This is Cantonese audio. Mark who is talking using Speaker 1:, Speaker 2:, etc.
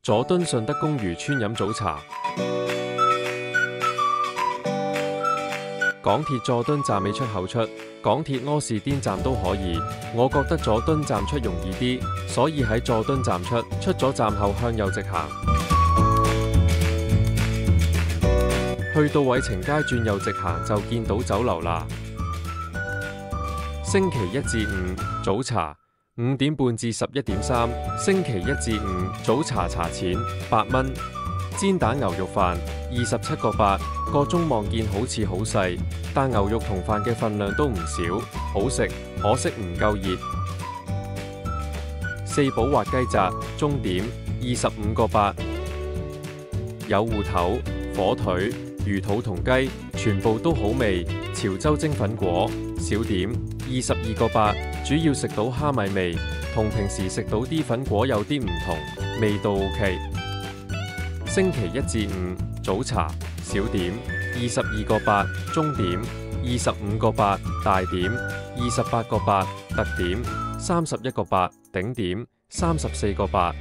Speaker 1: 佐敦順德公漁村飲早茶。港鐵佐敦站尾出口出，港鐵柯士甸站都可以。我覺得佐敦站出容易啲，所以喺佐敦站出咗站後向右直行，去到偉晴街轉右直行就見到酒樓啦。星期一至五早茶5點半至11點3，星期一至五早茶茶錢8蚊。煎蛋牛肉飯27個8，個盅望見好似好細，但牛肉同飯嘅份量都唔少，好食，可惜唔夠熱。四寶滑雞扎中點25個8，有芋頭、火腿、魚肚同雞，全部都好味。潮州蒸粉果小點22個8，主要食到蝦米味，同平時食到啲粉果有啲唔同，味道 OK。星期一至五早茶小點22個8，中點25個8，大點28個8，特點31個8，頂點34個8。